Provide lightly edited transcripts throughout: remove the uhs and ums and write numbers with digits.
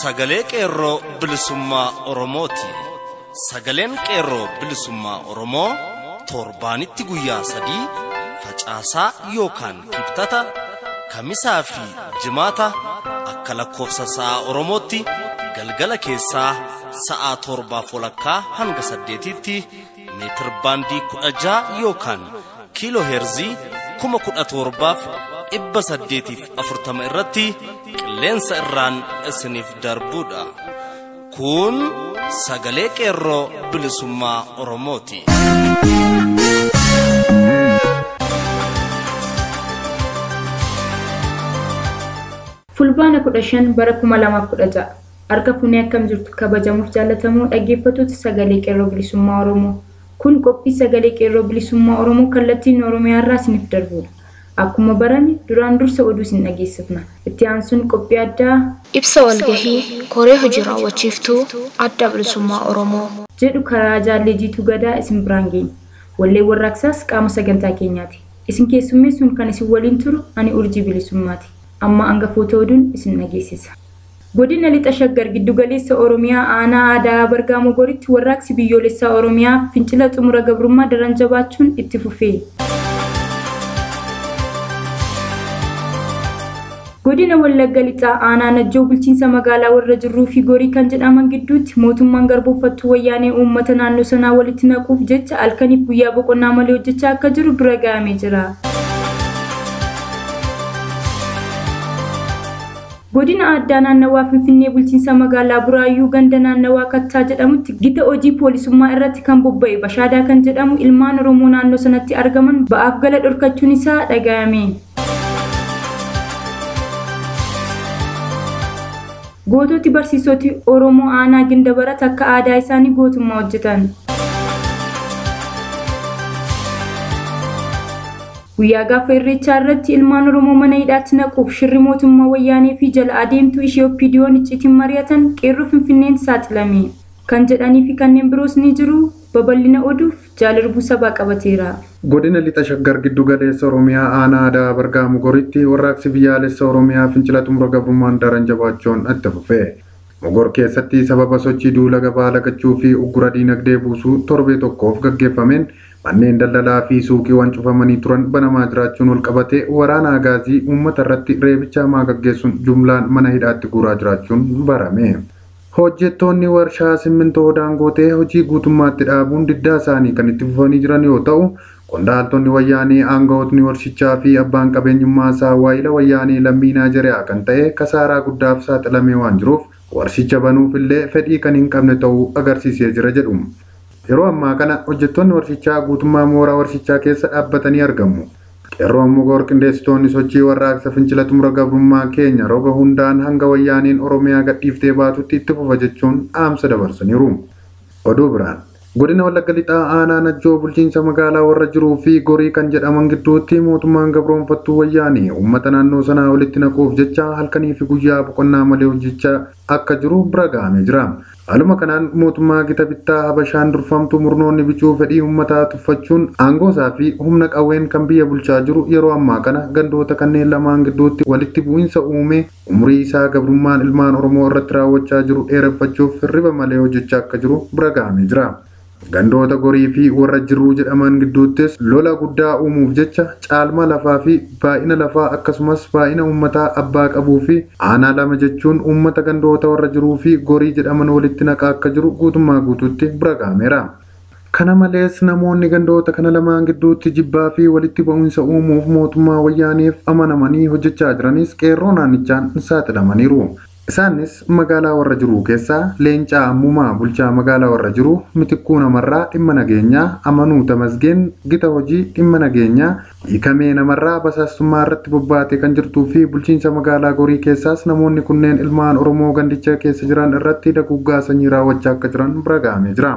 Sagalee qeerroo bilisummaa Oromooti. Sagaleen qeerroo bilisummaa Oromoo torbaanitti guyyaa 3 facaasaa yookaan kibxata kamisaa fi jimaata akka lakkoofsa sa'a Oromootti galgala keessaa sa'a 7 hanga 8tti meetir baandii 16 yookaan kiiloo heerzii 1740 irratti qilleensa irraan isiniif darbuudha. Kun sagalee qeerroo bilisummaa Oromooti. Fulbaana 15 bara 2016 harka funee akkam jirtu kabajamuuf jaalatamuu dhaggeeffattoota sagalee qeerroo bilisummaa Oromoo. Kun qophii sagalee qeerroo bilisummaa Oromoo kallattiin Oromiyaa irraa isiniif darbuudha. Akkuma barani duraan dursa oduu isin dhageessifna. Itti aansuun qophii addaa ibsa walgahii koree hojii raawwachiiftuu adda bilisummaa Oromoo jedhu karaa jaalleejiitu gadaa isin biraan geenya. Wallee warraaqsaas qaama sagantaa keenyaati. Isin keessummeessuun kan isin waliin turu ani Urjii Bilisummaati. Amma hangafoota oduun isin dhageessisa. Godina Lixa Shaggar giddugaleessa Oromiyaa aanaa aadaa Bargaamo Goritti warraaqsi biyyoolessaa Oromiyaa fincila xumura gabrummaa daran jabaachuun itti fufee. Godina Wallagga Lixaa aanaa Najjoo bulchiinsa magaalaa warra jirruu fi Gorii kan jedhaman gidduutti mootummaan garbooffattuu wayyaanee uummata naannoo sanaa walitti naquuf jecha halkaniif guyyaa boqonnaa malee hojjechaa akka jiru bira gahamee jira. Godina addaa naannawaa Finfinnee bulchiinsa magaalaa Buraayyuu ganda naannawaa Kattaa jedhamutti gita hojii poolisummaa irratti kan bobba'e Bashaadaa kan jedhamu ilmaan Oromoo naannoo sanatti argaman ba'aaf gala dhorkachuun isaa dhagahame. Goototi barsiisoti Oromoo aanaa Gindabarat akka aadaa isaanii gootummaa hojjetan. Guyyaa gaafa irreechaa irratti ilmaan Oromoo mana hidhaatti naquuf shirri mootummaa wayyaanee fi jala adeemtuu ishee Oppiidiyoon icciitiin mari'atan qeerroo Finfinneen saaxilame. Kan jedhanii fi kanneen biroos ni jiru. Babal'ina oduuf jaalarbuu sabaa qabateera. Godina Lixa Shaggar giddugaleessa Oromiyaa aanaa aadaa Bargaamo Goritti warraaqsi biyyaalessa Oromiyaa fincila xumura gabrummaan daran jabaachuun itti fufee. Mogor keessatti sababa sochii duula gabaa lagachuu fi uggura diinagdee buusuu torbee tokkoof gaggeeffameen manneen daldalaa fi suuqiiwwan cufamanii turan banamaa jiraachuun wal qabatee waraana agaazii uummata irratti reebicha hamaa gaggeessuun jumlaan mana hidhaatti guuraa jiraachuun barame. Hojjettoonni warshaa simmintoo Daangootee hojii guutummaatti dhaabuun diddaa isaanii kan itti fufanii jiran yoo ta'u, qondaaltonni wayyaanee aangawootni warshichaa fi abbaan qabeenyummaa isaa waayila wayyaanee lammii Naayijeriyaa kan ta'e kasaaraa guddaaf saaxilamee waan jiruuf warshicha banuuf illee fedhii kan hin qabne ta'uu agarsiisee jira jedhu. Yeroo ammaa kana hojjettoonni warshichaa guutummaa mooraa warshichaa keessa dhaabbatanii argamu. Qeerroon Mogor qindeessitoonni sochii warraaqsa fincila xumura gabrummaa keenya roga hundaan hanga wayyaaniin Oromiyaa gadhiiftee baatutti itti fufa jechuun dhaamsa dabarsaniiru. Oduu biraan godina Wallagga Lixaa aanaa Najjoo bulchiinsa magaalaa warra jiruu fi Gorii kan jedhaman gidduutti mootummaan gabroonfattuu wayyaanee uummata naannoo sanaa walitti naquuf jecha halkanii fi guyyaa boqonnaa malee hojjechaa akka jiru bira gahamee jira. Haaluma kanaan mootummaa gita bittaa Habashaan durfamtu murnoonni bichuu fedhii uummataa tuffachuun aangoosaa fi humna qawween kan biyya bulchaa jiru yeroo ammaa kana gandoota kanneen lamaan gidduutti walitti bu'insa uumee umurii isaa gabrummaan ilmaan Oromoo irratti raawwachaa jiru dheereffachuuf hirriba malee hojjechaa akka jiru bira gahamee jira. Gandoota Gorii fi warra jirruu jedhaman gidduuttis lola guddaa uumuuf jecha caalma lafaa fi baay'ina lafaa akkasumas baay'ina uummataa abbaa qabuu fi aanaa lama jechuun uummata gandoota warra jiruu fi Gorii jedhaman walitti naqaa akka jiru guutummaa guutuutti bira gahameera. Kana malees namoonni gandoota kana lamaan gidduutti jibbaa fi walitti bu'insa uumuuf mootummaa wayyaaneef amanamanii hojjechaa jiranis qeerroo naannichaan saaxilamaniiru. Isaanis magaalaa warra jiruu keessaa Leencaa Ammumaa bulchaa magaalaa warra jiruu Mitikkuu Namarraa dhimma nageenyaa Amanuu Tamasgeen gita hojii dhimma nageenyaa hiikamee namarraa basaastummaa irratti bobbaatee kan jirtuu fi bulchiinsa magaalaa Gorii keessaas namoonni kunneen ilmaan Oromoo gandicha keessa jiran irratti daguggaa sanyii raawwachaa akka jiran bira gahamee jira.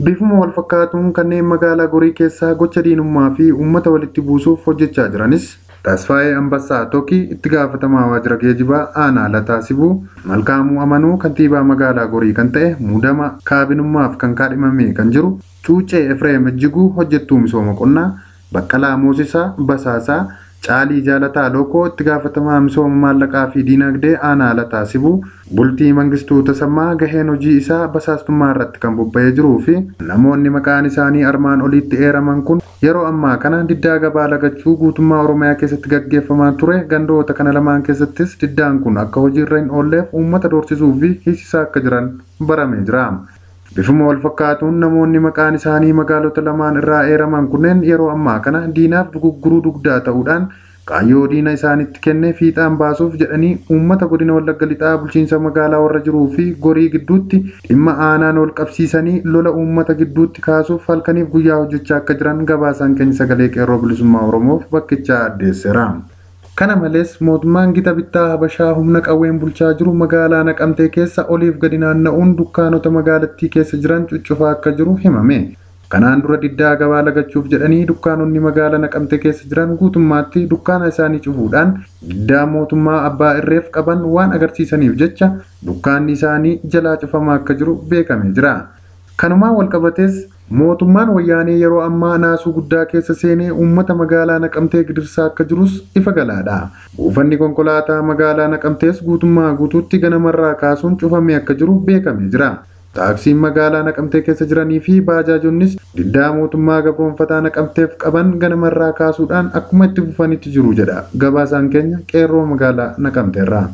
Bifuma wal fakkaatuun kanneen magaalaa Gorii keessaa gocha diinummaa fi uummata walitti buusuuf hojjechaa jiranis Tasfaayee Ambassaa Tokki itti gaafatamaa waajjira geejjibaa aanaa Lataasibuu Malkaamuu Amanuu kantiibaa magaalaa Gorii kan ta'e muudama kaabinummaaf kan kaadhimamee kan jiru Cuucee Efreem Ejjiguu hojjettuu misooma qonnaa Baqqalaa Moosisaa Basaasaa Caalii Jaalataa Lookoo itti gaafatamaa misooma maallaqaa fi diinagdee aanaa Lataa Sibuu bultii Mangistuu Tasammaa gaheen hojii isaa basaastummaa irratti kan bobba'ee jiruu fi namoonni maqaan isaanii armaan olitti eeraman kun yeroo ammaa kana diddaa gabaa lagachuu guutummaa Oromiyaa keessatti gaggeeffamaa ture. Gandoota kana lamaan keessattis diddaan kun akka hojiirra hin oolleef uummata doorsisuu fi hiisisaa akka jiran baramee jira. Bifuma wal fakkaatuun namoonni maqaan isaanii magaalota lamaan irraa eeraman kunneen yeroo ammaa kana diinaaf dugugguruu dugdaa ta'uudhaan kaayyoo diina isaanitti kenne fiixaan baasuuf jedhanii uummata godina Wallagga Lixaa bulchiinsa magaalaa warra jiruu fi Gorii gidduutti dhimma aanaan ol qabsiisanii lola uummata gidduutti kaasuuf halkaniif guyyaa hojjechaa akka jiran gabaasaan keenya sagalee qeerroo bilisummaa Oromoof bakkichaa addeesseera. Kana malees mootummaan gita bittaa Habashaa humna qawween bulchaa jiru magaalaa Naqamtee keessa oliif gadi naanna'uun dukkaanota magaalattii keessa jiran cuccufaa akka jiru himame. Kanaan dura diddaa gabaa lagachuuf jedhanii dukkaanonni magaalaa Naqamtee keessa jiran guutummaatti dukkaana isaanii cufuudhaan diddaa mootummaa abbaa irreef qaban waan agarsiisaniif jecha dukkaanni isaanii jalaa cufamaa akka jiru beekamee jira. Kanumaan walqabatees mootummaan wayyaanee yeroo ammaa naasuu guddaa keessa seenee uummata magaalaa Naqamtee gidirsaa akka jirus ifa galaadha. Buufanni konkolaataa magaalaa Naqamtees guutummaa guutuutti ganamarraa kaasuun cufamee akka jiru beekamee jira. Taaksiin magaalaa Naqamtee keessa jiranii fi baajaajonnis diddaa mootummaa gabroonfataa Naqamteef qaban ganamarraa kaasuudhaan akkuma itti fufanitti jiru jedha gabaasaan keenya qeerroo magaalaa Naqamteerraa.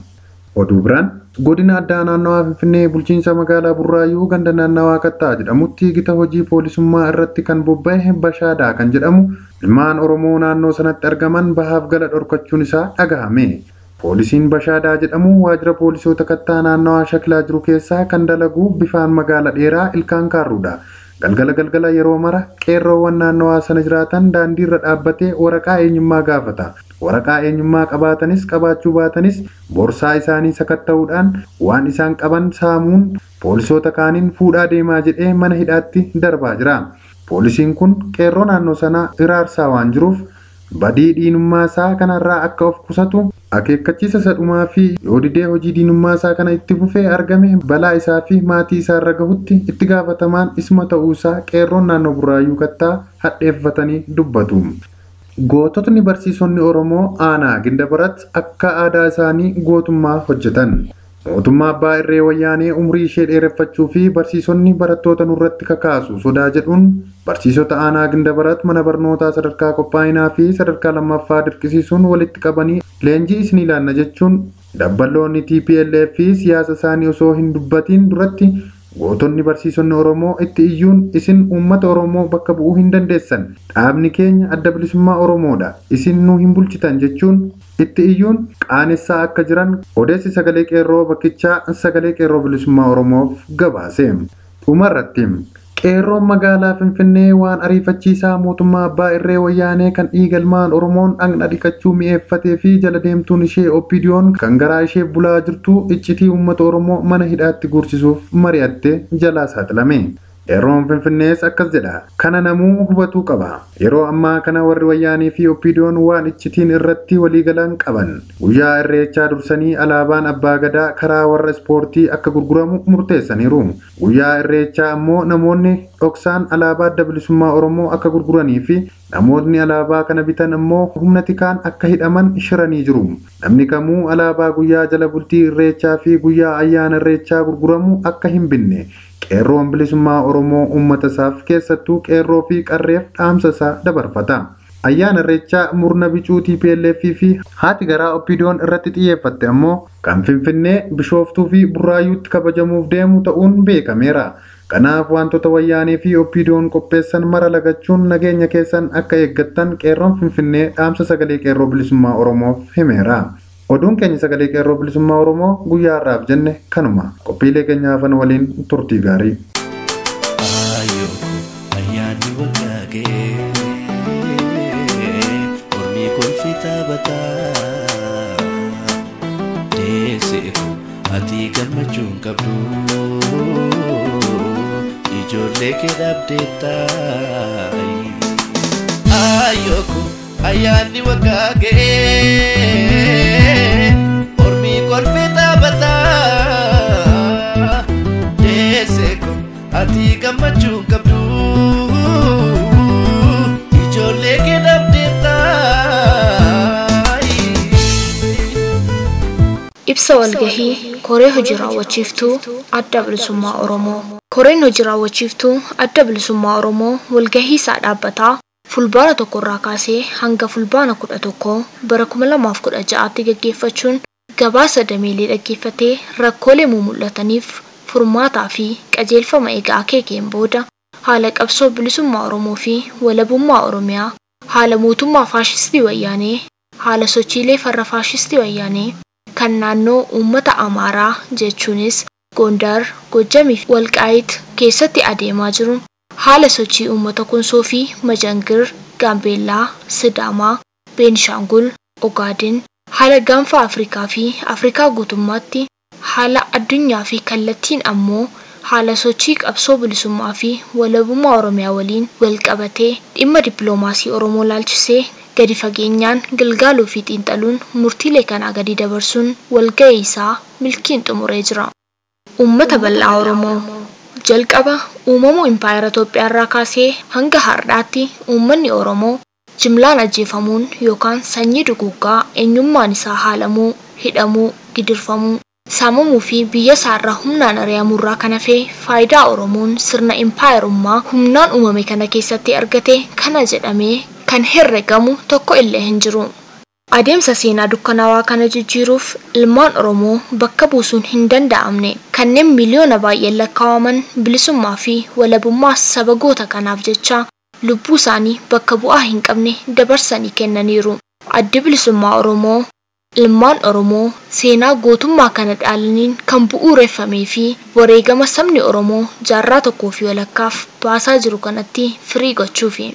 Oduu biraan godina addaa naannawaa Finfinnee bulchiinsa magaalaa Burraayyuu ganda naannawaa Kattaa jedhamutti gita hojii poolisummaa irratti kan bobba'e Bashaadaa kan jedhamu ilmaan Oromoo naannoo sanatti argaman bahaaf gala dhorkachuun isaa dhagahame. Poolisiin Bashaadaa jedhamu waajjira poolisoota Kattaa naannawaa Shakilaa jiru keessaa kan dalagu bifaan magaala dheeraa ilkaan kaarruudha. Galgala yeroo mara qeerroowwan naannawaa sana jiraatan daandiirra dhaabbatee waraqaa eenyummaa gaafata. Waraqaa eenyummaa qabaatanis qabaachuu baatanis borsaa isaanii sakatta'uudhaan waan isaan qaban saamuun poolisoota kaaniin fuudhaa deemaa jedhee mana hidhaatti darbaa jira. Poolisiin kun qeerroo naannoo sanaa iraarsaa waan jiruuf badii diinummaa isaa kanarraa akka of qusatu akeekkachiisa sadhumaa fi yoo didee hojii diinummaa isaa kana itti fufee argame balaa isaa fi maatii isaa irra gahutti itti gaafatamaan isma ta'uu isaa qeerroon naannoo Burraayyuu Kattaa hadheeffatanii dubbatu. Goototni barsiisonni Oromoo aanaa Gindabarat akka aadaa isaanii gootummaa hojjetan. Mootummaa abbaa irree wayyaanee umrii ishee dheereffachuu fi barsiisonni barattoota nurratti kakaasu sodaa jedhuun barsiisota aanaa Gindabarat mana barnootaa sadarkaa qophaa'inaa fi sadarkaa lammaffaa dirqisiisuun walitti qabanii leenjii isin ilaanna jechuun dabballoonni TPLF fi siyaasa isaanii osoo hin dubbatiin duratti gootonni barsiisonni Oromoo itti iyyuun isin uummata Oromoo bakka bu'uu hin dandeessan. Dhaabni keenya adda bilisummaa Oromoodha. Isin nu hin bulchitan jechuun itti iyyuun qaanessaa akka jiran odeessi sagalee qeerroo bakkichaa sagalee qeerroo bilisummaa Oromoof gabaase. Dhumarratti qeerroon magaalaa Finfinnee waan ariifachiisaa mootummaa abbaa irree wayyaanee kan dhiigalmaan Oromoon dhagna dhiqachuu mi'eeffatee fi jala deemtuun ishee Oppidiyoon kan garaa ishee bulaa jirtu iccitii uummata Oromoo mana hidhaatti guursisuuf mari'attee jalaa saaxilame. Qeerroon Finfinnees akkas jedha. Kana namuu hubatuu qaba. Yeroo ammaa kana warri wayyaanii fi Oppidiyoon waan iccitiin irratti waliigalan qaban. Guyyaa irreechaa dursanii alaabaan abbaa gadaa karaa warra ispoortii akka gurguramu murteessaniiru. Guyyaa irreechaa ammoo namoonni dhoksaan alaabaa adda bilisummaa Oromoo akka gurguranii fi namoonni alaabaa kana bitan ammoo humna tikaan akka hidhaman shiranii jiru. Namni kamuu alaabaa guyyaa jala bultii irreechaa fi guyyaa ayyaana irreechaa gurguramu akka hin binne. Qeerroon bilisummaa Oromoo uummata isaaf keessattuu qeerroo fi qarreef dhaamsa isaa dabarfata. Ayyaana irreechaa murna bicuu TPLF fi haati garaa Oppidiyoon irratti xiyyeeffatte ammoo kan Finfinnee, Bishooftuu fi Burraayyuutti kabajamuuf deemu ta'uun beekameera. Kanaaf wantoota wayyaanee fi Oppidiyoon qopheessan mara lagachuun nageenya keessan akka eeggattan qeerroon Finfinnee dhaamsa sagalee qeerroo bilisummaa Oromoof himeera. Oduun keenya sagalee qeerroo bilisummaa Oromoo guyyaa har'aaf jenne kanuma. Qophiilee keenya hafan waliin turtii gaarii. Ati gammachuun qabdu ijoollee kee dhabdeettaa ayyooku ayyaanni waggaa ga'ee ormii kolfee taphataa deesseeku ati gammachuun qabdu ijoollee kee dhabdeettaa walgahii koree hojii raawwachiiftuu adda bilisummaa Oromoo. Koreen hojii raawwachiiftuu adda bilisummaa Oromoo walgahii isaa dhaabbataa fulbaana 1 irraa kaasee hanga fulbaana 11 bara 2016tti gaggeeffachuun gabaasa dameelee dhaggeeffatee rakkoolee mul'ataniif furmaataa fi qajeelfama eegaa akeekeen booda haala qabsoo bilisummaa Oromoo fi walabummaa Oromiyaa, haala mootummaa faashistii wayyaanee, haala sochiilee farra faashistii wayyaanee kan naannoo uummata Amaaraa jechuunis Gondar, Gojjamii fi Walqaayit keessatti adeemaa jiru, haala sochii uummata Konsoo fi Majangir, Gaambeellaa, Sidaamaa, Beenishaangul, Ogaaden, haala gaanfa Afrikaa fi Afrikaa guutummaatti, haala addunyaa fi kallattiin ammoo haala sochii qabsoo bilisummaa fi walabummaa Oromiyaa waliin wal qabatee dhimma dippiloomaasii Oromoo laalchisee gadi fageenyaan galgaaluu fi xiinxaluun murtiilee kanaa gadi dabarsuun walgahii isaa milkiin xumuree jira. Uummata bal'aa Oromoo jalqaba uumamuu impaayera Itoophiyaa irraa kaasee hanga har'aatti uummanni Oromoo jimlaan ajjeefamuun yookaan sanyii duguuggaa eenyummaan isaa haalamuu, hidhamuu, gidirfamuu, saamamuu fi biyya isaarraa humnaan ari'amuurraa kan hafe faayidaa Oromoon sirna impaayerummaa humnaan uumame kana keessatti argate kana jedhamee kan herregamu tokko illee hin jiru. Adeemsa seenaa dukkanaawaa kana jijjiiruuf ilmaan Oromoo bakka buusuun hin danda'amne kanneen miliyoona baay'een lakkaa'aman bilisummaa fi walabummaa saba goota kanaaf jecha lubbuu isaanii bakka bu'aa hin qabne dabarsanii kennaniiru. Addi bilisummaa Oromoo ilmaan Oromoo seenaa gootummaa kana dhaalaniin kan bu'uureffamee fi wareegama sabni Oromoo jaarraa tokkoo fi walakkaaf baasaa jiru kanatti firii gochuufi.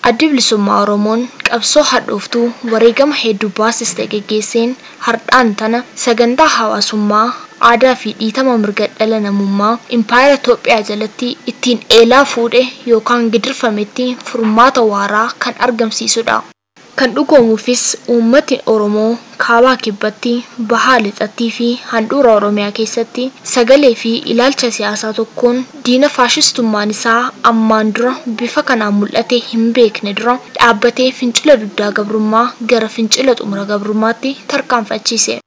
Addi bilisummaa Oromoon qabsoo hadhooftuu wareegama hedduu baasiste geggeesseen har'aan tana sagantaa hawaasummaa aadaa fi dhiitama mirga dhala namummaa impaayera Itoophiyaa jalatti ittiin eelaa fuudhe yookaan gidirfametti furmaata waaraa kan argamsiisudha. Kan dhugoomuufis uummati Oromoo kaabaa kibbatti bahaa lixattii fi handhuura Oromiyaa keessatti sagalee fi ilaalcha siyaasaa tokkoon diina faashistummaan isaa ammaan dura bifa kanaan mul'ate hin beekne dura dhaabbatee fincila duddaa gabrummaa gara fincila xumura gabrummaatti tarkaanfachiise.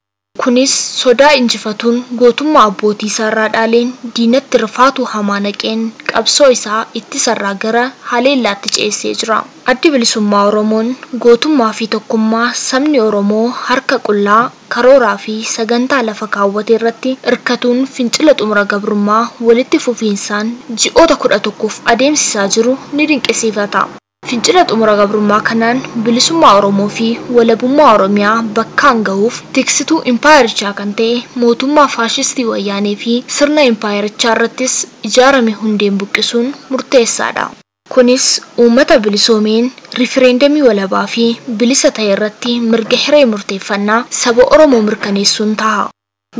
Kunis sodaa injifatuun gootummaa abbootii isaarraa dhaaleen diinatti rifaatu hamaa naqeen qabsoo isaa ittisarraa gara haleellaatti ceessee jira. Addi bilisummaa Oromoon gootummaa fi tokkummaa sabni Oromoo harka qullaa karooraa fi sagantaa lafa kaawwate irratti hirkatuun fincila xumura gabrummaa walitti fufiinsaan ji'oota 11f adeemsisaa jiru ni dinqisiifata. Fincila xumura gabrummaa kanaan bilisummaa Oromoo fi walabummaa Oromiyaa bakkaan gahuuf tiksituu impaayerichaa kan ta'e mootummaa faashistii wayyaanee fi sirna impaayerichaa irrattis ijaarame hundeen buqqisuun murteessaadha. Kunis uummata bilisoomeen rifereendamii walabaa fi bilisa ta'e irratti mirga hiree murteeffannaa saba Oromoo mirkaneessuun ta'a.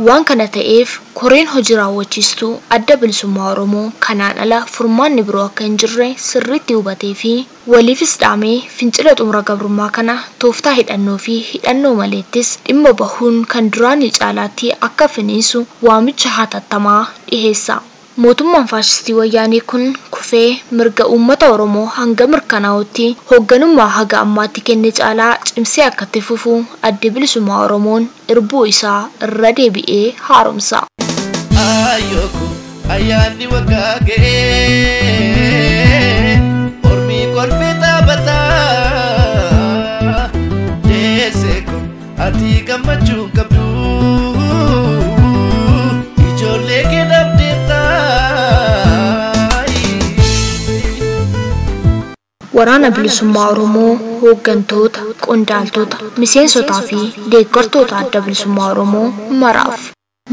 Waan kana ta'eef koreen hojii raawwachiistuu adda bilisummaa Oromoo kanaan ala furmaanni biroo akka hin jirre sirriitti hubatee fi waliifis dhaamee fincila xumura gabrummaa kana tooftaa hidhannoo fi hidhannoo maleettis dhimma bahuun kan duraanii caalaatti akka finiinsu waamicha hatattamaa dhiheessa. Mootummaan faashistii wayyaanee kun kufee mirga uummata Oromoo hanga mirkanaa'utti hoogganummaa haga ammaatti kenne caalaa cimsee akka itti fufu addi bilisummaa Oromoon irbuu isaa irra deebi'ee haaromsa. Ayyoku ayyaanni waggaa ga'ee ormii kolfee taphataa deessee kun ati gammachuu qabdu ijoollee kee dhabdeetta. Waraana bilisummaa Oromoo hooggantoota, qondaaltota, miseensotaa fi deeggartoota adda bilisummaa Oromoo maraaf.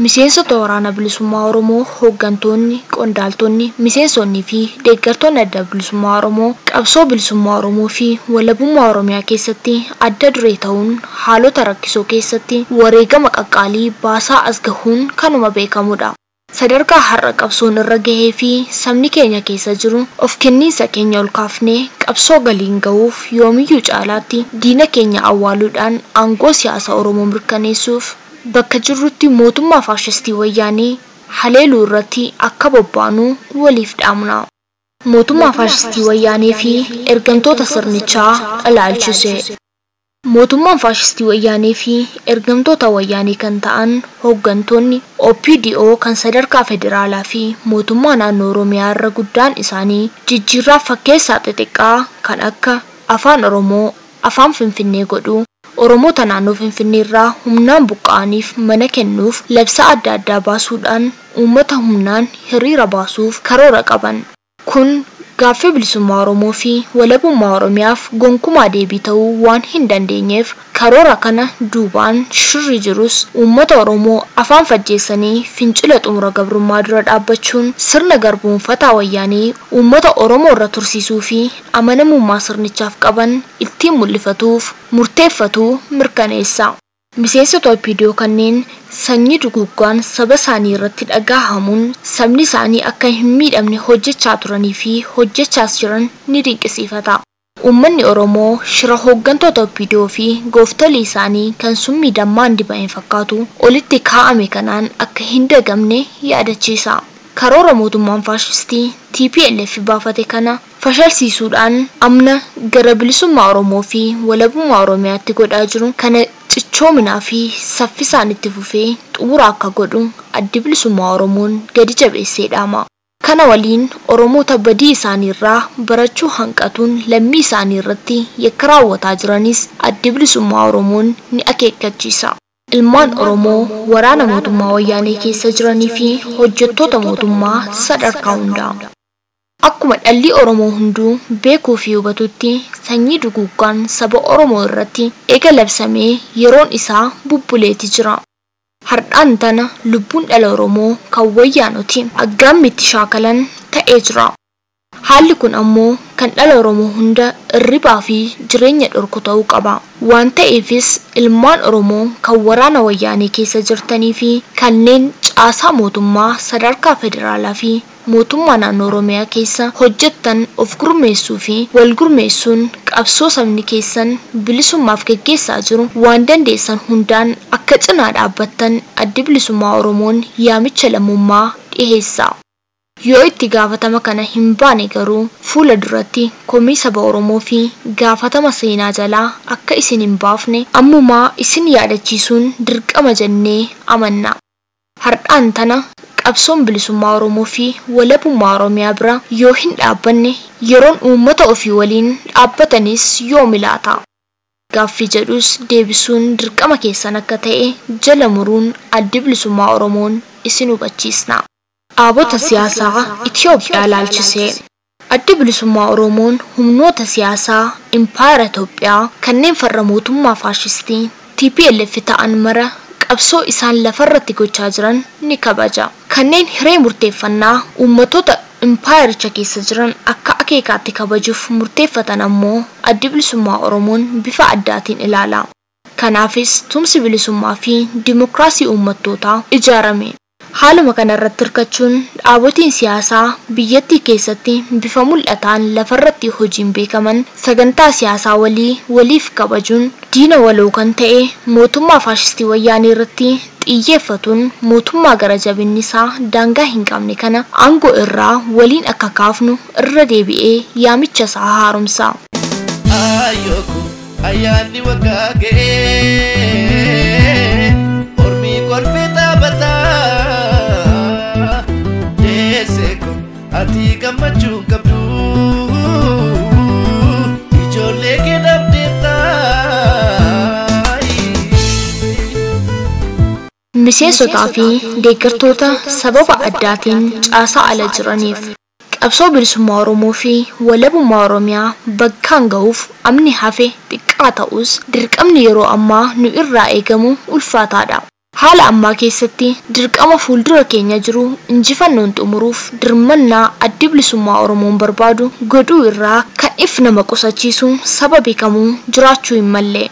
Miseensota waraana bilisummaa Oromoo hooggantoonni, qondaaltonni, miseensonni fi deeggartoonni adda bilisummaa Oromoo qabsoo bilisummaa Oromoo fi walabummaa Oromiyaa keessatti adda duree ta'uun haalota rakkisoo keessatti wareegama qaqqaalii baasaa as gahuun kanuma beekamudha. Sadarkaa har'a qabsoon irra gahee fi sabni keenya keessa jiru of kenniinsa keenya ol kaafnee qabsoo galiin gahuuf yoomiyyuu caalaatti diina keenya awwaaluudhaan aangoo siyaasa Oromoo mirkaneessuuf bakka jirrutti mootummaa faashistii wayyaanee haleeluu irratti akka bobbaanu waliif dhaamna. Mootummaa faashistii wayyaanee fi ergamtoota sirnichaa ilaalchise. mootummaan faashistii wayyaanee fi ergamtoota wayyaanee kan ta'an hooggantoonni OPDO kan sadarkaa federaalaa fi mootummaa naannoo Oromiyaa irra guddaan isaanii jijjiirraa fakkeessaa xixiqqaa kan akka afaan Oromoo afaan Finfinnee godhuu Oromoota naannoo Finfinnee irraa humnaan buqqa'aniif mana kennuuf labsa adda addaa baasuudhaan uummata humnaan hiriira baasuuf karoora qaban. Kun gaaffii bilisummaa Oromoo fi walabummaa Oromiyaaf gonkumaa deebii ta'uu waan hin dandeenyeef karoora kana duubaan shirri jirus uummata Oromoo afaan fajjeessanii fincila xumura gabrummaa dura dhaabbachuun sirna garboonfataa wayyaanee uummata Oromoo irra tursiisuu fi amanamummaa sirnichaaf qaban ittiin mul'ifatuuf murteeffatuu mirkaneessa. Miseensota OPDO kanneen sanyii duguggaan saba isaanii irratti dhagahamuun sabni isaanii akka hin miidhamne hojjechaa turanii fi hojjechaas jiran ni dinqisiifata. Uummanni Oromoo shira hooggantoota OPDO fi gooftolii isaanii kan summii dammaan dibame fakkaatu olitti kaa'ame kanaan akka hin dagamne yaadachiisa. Karoora mootummaan faashistii TPLF baafate kana fashalsiisuudhaan amna gara bilisummaa Oromoo fi walabummaa Oromiyaatti godhaa jiru kana cichoominaa fi saffisaan itti fufee xumura akka godhu addi bilisummaa Oromoon gadi jabeessee dhaama. Kana waliin Oromoota badii isaanii irraa barachuu hanqatuun lammii isaanii irratti yakka raawwataa jiranis addi bilisummaa Oromoon ni akeekkachiisa. Ilmaan Oromoo waraana mootummaa wayyaanee keessa jiranii fi hojjettoota mootummaa sadarkaa hundaa. Akkuma dhalli Oromoo hunduu beekuu fi hubatutti sanyii duguggaan saba Oromoo irratti eega labsamee yeroon isaa bubbuleeti jira. Hardhaan tana lubbuun dhala Oromoo kan wayyaanoti aggaammitti shaakalan ta'ee jira. Haalli kun ammoo kan dhala Oromoo hunda irribaa fi jireenya dhorku ta'uu qaba. Waan ta'eefis ilmaan Oromoo kan waraana wayyaanee keessa jirtanii fi kanneen caasaa mootummaa sadarkaa federaalaa fi mootummaa naannoo Oromiyaa keessa hojjettan of gurmeessuu fi wal gurmeessuun qabsoo sabni keessan bilisummaaf gaggeessaa jiru waan dandeessan hundaan akka cinaa dhaabbattan addi bilisummaa Oromoon yaamicha lammummaa dhiheessa. Yoo itti gaafatama kana hin baane garuu fuula duratti komii saba Oromoo fi gaafatama seenaa jalaa akka isin hin baafne ammumaa isin yaadachiisuun dirqama jennee amanna. Hardhaan tana qabsoon bilisummaa Oromoo fi walabummaa Oromiyaa bira yoo hin dhaabbanne yeroon uummata ofii waliin dhaabbatanis yoo milaata. Gaaffii jedhus deebisuun dirqama keessan akka ta'e jala muruun addi bilisummaa Oromoon isin hubachiisna. Dhaabota siyaasaa Itoophiyaa ilaalchisee addi bilisummaa Oromoon humnoota siyaasaa impaayera Itoophiyaa kanneen farra mootummaa faashistii TPLF ta'an mara qabsoo isaan lafarratti gochaa jiran ni kabaja. Kanneen hiree murteeffannaa uummatoota impaayericha keessa jiran akka akeekaatti kabajuuf murteeffatan ammoo addi bilisummaa Oromoon bifa addaatiin ilaala. Kanaafis tumsi bilisummaa fi dimokiraasii uummattootaa ijaarame. Haaluma kanarratti hirkachuun dhaabotiin siyaasaa biyyattii keessatti bifa mul'ataan lafarratti hojiin beekaman sagantaa siyaasaa waliif kabajuun diina waloo kan ta'e mootummaa faashistii wayyaanee irratti xiyyeeffatuun mootummaa gara jabinnisaa daangaa hin qabne kana aangoo irraa waliin akka kaafnu irra deebi'ee yaamicha isaa haaromsa. Ayyoku ayyaanni waggaagee ormii kolfee taphataa. Ati gammachuu qabdu ijoollee kee dhabdeettaa. Miseensotaa fi deeggartoota sababa addaatiin caasaa ala jiraniif qabsoo bilisummaa Oromoo fi walabummaa Oromiyaa bakkaan ga'uuf amni hafe xiqqaa ta'us dirqamni yeroo ammaa nu irraa eegamu ulfaataadha. Haala ammaa keessatti dirqama fuuldura keenya jiru injifannoon xumuruuf dirmannaa addi bilisummaa Oromoon barbaadu godhuu irraa kan if nama qusachiisu saba beekamuu jiraachuu hin malle.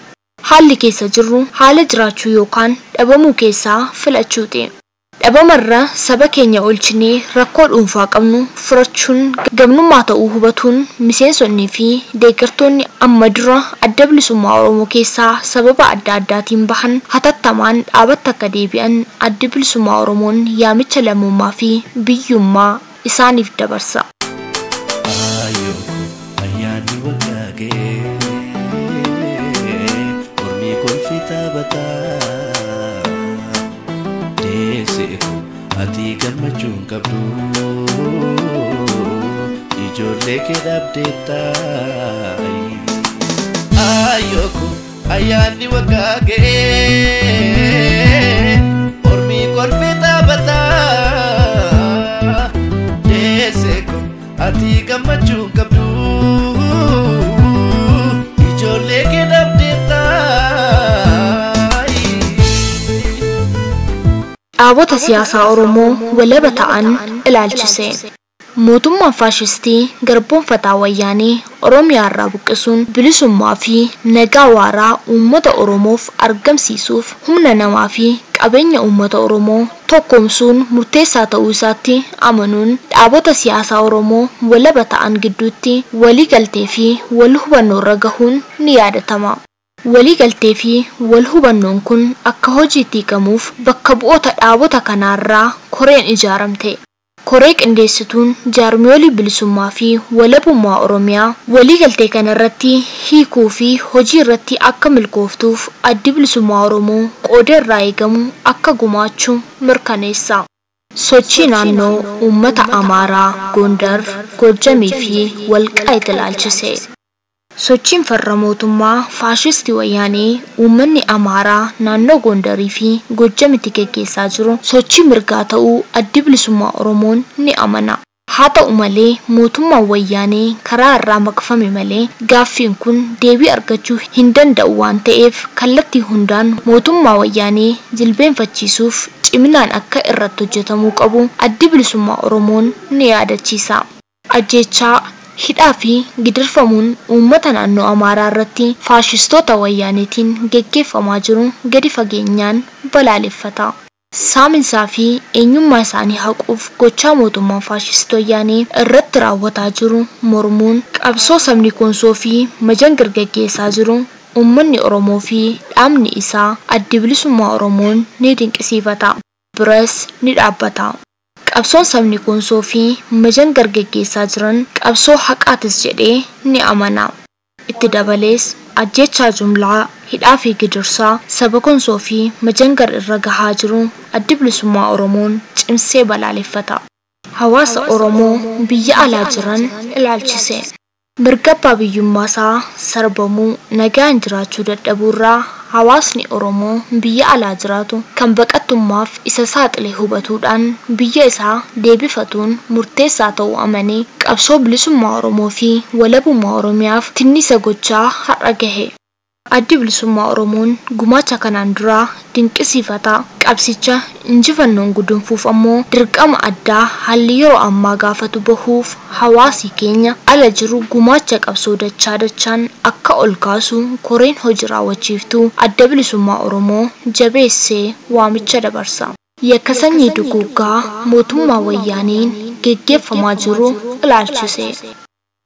Haalli keessa jirru haala jiraachuu yookaan dhabamuu keessaa filachuuti. Dhabamarra saba keenya olchinee rakkoo dhuunfaa qabnu furachuun gamnummaa ta'uu hubatuun miseensonnii fi deeggartoonni amma dura adda bilisummaa Oromoo keessaa sababa adda addaatiin bahan hatattamaan dhaabatti akka deebi'an addi bilisummaa Oromoon yaamicha lammummaa fi biyyummaa isaaniif dabarsa. ati gammachuun qabdu ijoollee kee dhabdeettaa ayyoko ayyaanni waggaa ga'ee ormii kolfee taphataa deesseeko ati gammachuun qabdu ijoollee kee dhabdeettaa. Dhaabota siyaasaa Oromoo walaba ta'an ilaalchise. Mootummaan faashistii garboonfataa wayyaanii Oromiyaa irraa buqqisuun bilisummaa fi nagaa waaraa uummata Oromoof argamsiisuuf humna namaa fi qabeenya uummata Oromoo tokkoomsuun murteessaa ta'uu isaatti amanuun dhaabota siyaasaa Oromoo walaba ta'an gidduutti waliigaltee fi wal hubannoo irra gahuun ni yaadatama. Waliigaltee fi wal hubannoon kun akka hojiitti hiikamuuf bakka bu'oota dhaabota kanaarraa koreen ijaaramte. Koree qindeessituun jaarmiyoolii bilisummaa fi walabummaa Oromiyaa waliigaltee kanarratti hiikuu fi hojii irratti akka milkooftuuf addi bilisummaa Oromoo qooda irraa eegamu akka gumaachuu mirkaneessa. Sochii naannoo uummata Amaaraa, Gondar, Gojjamii fi Walqaayit ilaalchise. Sochiin farra mootummaa faashistii wayyaanii uummanni Amaaraa naannoo Gondarii fi Gojjamitti geggeessaa jiru sochii mirgaa ta'uu addi bilisummaa Oromoon ni amana. Haa ta'u malee mootummaan wayyaanii karaa irraa maqfame malee gaaffiin kun deebii argachuu hin danda'u waan ta'eef kallattii hundaan mootummaa wayyaanii jilbeenfachiisuuf ciminaan akka irratti hojjetamuu qabu addi bilisummaa Oromoon ni yaadachiisa. Ajjeechaa hidhaa fi gidirfamuun uummata naannoo Amaaraa irratti faashistoota wayyaaniitiin geggeeffamaa jiru gadi fageenyaan balaaleffata. Saaminsaa fi eenyummaa isaanii haquuf gochaa mootummaa faashistoo wayyaanii irratti raawwataa jiru mormuun qabsoo sabni Konsoo fi Majangir geggeessaa jiru uummanni Oromoo fi dhaabni isaa addi bilisummaa Oromoon ni dinqisiifata. Biras ni dhaabbata. Qabsoon sabni Konsoo fi Majangir geggeessaa jiran qabsoo haqaatis jedhee ni amana. Itti dabalees ajjeechaa jumlaa hidhaa fi gidirsaa saba Konsoo fi Majangir irra gahaa jiru addi bilisummaa Oromoon cimsee balaaleffata. Hawaasa Oromoo biyya alaa jiran ilaalchise. Mirga abbaa biyyummaasaa sarbamuu nagaan jiraachuu dadhabuurraa hawaasni Oromoo biyya alaa jiraatu kan baqattummaaf isa saaxile hubatuudhaan biyya isaa deebifatuun murteessaa ta'uu amanee qabsoo bilisummaa Oromoo fi walabummaa Oromiyaaf tinnisa gochaa har'a gahe. Addi bilisummaa Oromoon gumaacha kanaan duraa dinqisiifata. Qabsicha injifannoon gudunfuuf ammoo dirqama addaa haalli yeroo ammaa gaafatu bahuuf hawaasi keenya ala jiru gumaacha qabsoo dachaan akka ol kaasu koreen hojii raawwachiiftuu adda bilisummaa Oromoo jabeessee waamicha dabarsa. Yakka sanyii duguuggaa mootummaa wayyaaniin geggeeffamaa jiru ilaalchise.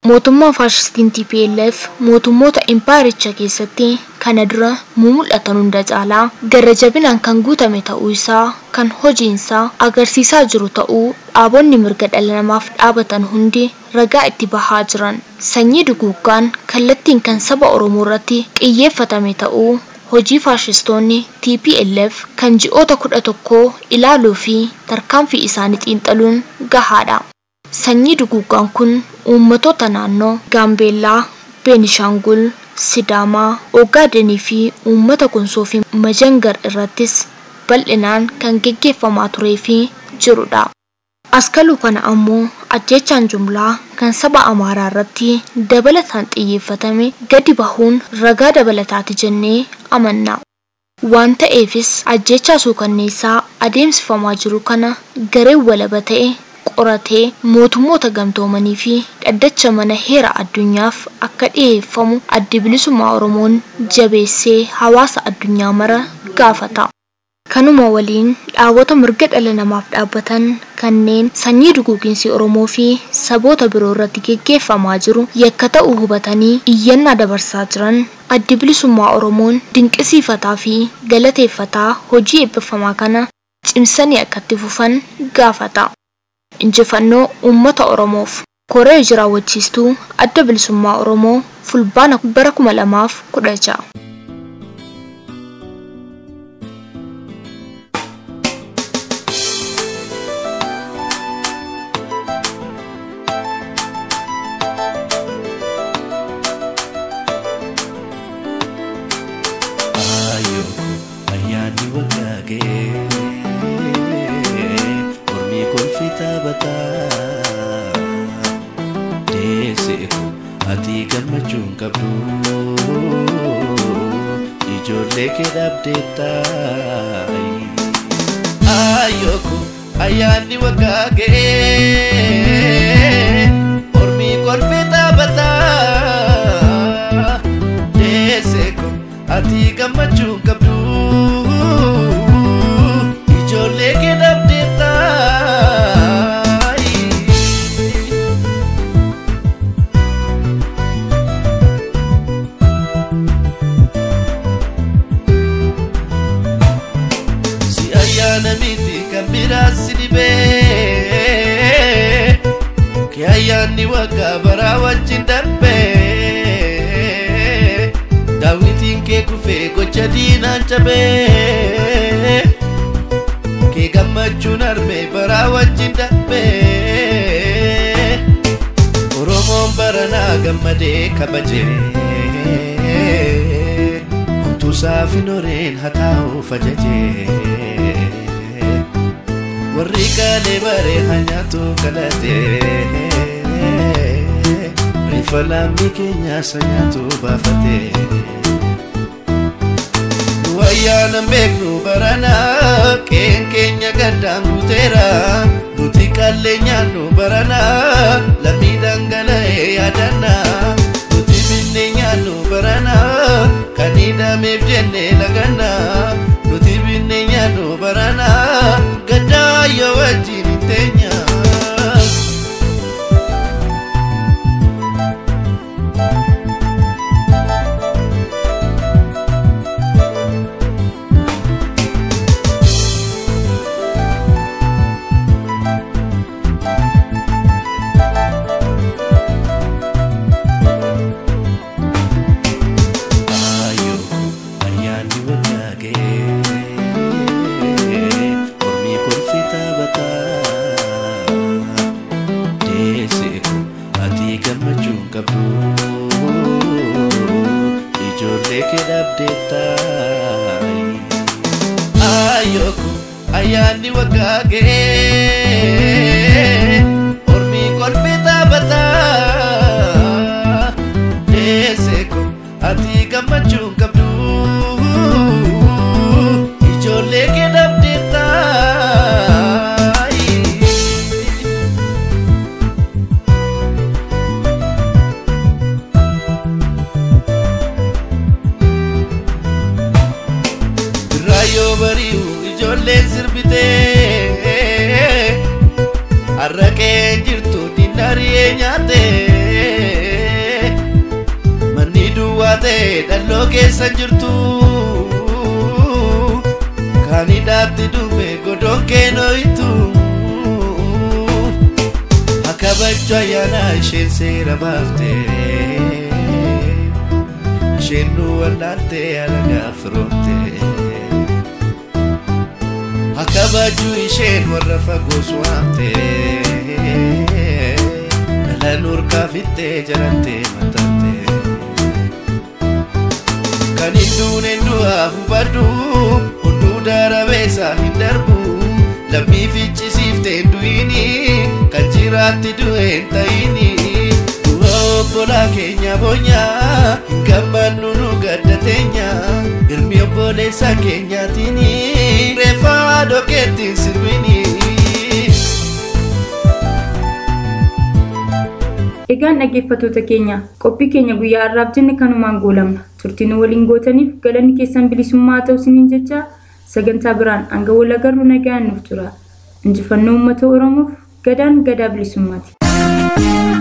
Mootummaan faashistiin TPLF mootummoota impaayiricha keessatti kana dura mul'atan hunda caalaa gara jabinaan kan guutame ta'uu isaa kan hojiinsaa agarsiisaa jiru ta'uu dhaabonni mirga dhala namaaf dhaabatan hundi ragaa itti bahaa jiran. Sanyii duguuggaan kallattiin kan saba Oromoo irratti xiyyeeffatame ta'uu hojii faashistoonni TPLF kan ji'oota 11 ilaaluu fi tarkaanfii isaanii xiinxaluun gahaadha. Sanyii duguuggaan kun uummatoota naannoo Gaambeellaa, Beenishaangul, Sidaamaa, Ogaadenii fi uummata Konsoo fi Majangir irrattis bal'inaan kan geggeeffamaa turee fi jirudha. Askaluu kana ammoo ajjeechaan jumlaa kan saba Amaaraa irratti dabalataan xiyyeeffatame gadi bahuun ragaa dabalataati jennee amanna. Waan ta'eefis ajjeechaa suukanneessaa adeemsifamaa jiru kana garee walaba ta'e qoratee mootummoota gamtoomanii fi dhaddacha mana heera addunyaaf akka dhiyeeffamu addi bilisummaa Oromoon jabeessee hawaasa addunyaa mara gaafata. Kanuma waliin dhaabota mirga dhala namaaf dhaabbatan kanneen sanyii duguuginsi Oromoo fi saboota biroo irratti geggeeffamaa jiru yakka ta'uu hubatanii iyyannaa dabarsaa jiran addi bilisummaa Oromoon dinqisiifataa fi galateeffataa hojii eebbifamaa kana cimsanii akka itti fufan gaafata. Injifannoo uummata Oromoof. Koree hojii raawwachiistuu adda bilisummaa Oromoo fulbaana bara 2016. taphata deesseeku ati gammachuun qabdu ijoollee kee dhabdeetta ayyooku ayyaanni waggaa ga'ee ormii kolfee taphata deesseeku ati gammachuun qabdu ijoollee kee dhabdeetta si ayyaana miti kan biraas si dhibee kee ayyaanni waggaa baraa wajjin darbee daawwitiin kee kufee gocha diinaan cabee kee gammachuun harmee baraa wajjin darbee Oromoon baranaa gammadee kabajee homtuu saafin horeen hataa'uu fajajee warri qaalee baree hanyaatu galatee rifa lammii keenyaa sanyaatu baafatee ayyaana beeknu baranaa qeen keenya gaddaan guuteera nuti qallee nyaannu baranaa lammii dhangala'ee yaadannaa nuti binnee nyaannu baranaa kan hidhameef jennee lagannaa nuti binnee nyaannu baranaa gaddaa yoo wajjin hin teenyaa ayyaanni waggaa ga'ee ormii kolfee taphata deesseeku ati gammachuun qabdu ijoollee kee dhabdeetta birraayoo bari'u ijoolleen sirbitee arraqee jirtu dinaree nyaatee manni duwwaa ta'e dhalloo keessa jirtu kan hidhaatti dhume godoon kee nooyitu akka bachuu ayyaanaa isheen seera baaftee isheen nu wallaaltee alagaa firoomtee kabaju isheen warra fagoo waamtee dhala nurkaa fittee jarattee matattee kan hinduuneen du'aa hubadhu hunduu darabeessaa hin darbu lammii ficcisiiftee du'ini kan jiraatti du'een ta'ini du'a obbolaa keenya boonyaa hin gammannu nu gaddateenya ilmi obboleessa keenyaatini reefaa dhokeettiin sirbini. Egaan dhaggeeffattoota keenya qophii keenya guyyaa har'aaf jenne kanumaan goolabna. Turtii nu waliin gootaniif galanni keessan bilisummaa ta'u isiniin jecha sagantaa biraan hanga wal agarru nagaan nuuf tura. Injifannoo uummata Oromoof gadaan gadaa bilisummaati.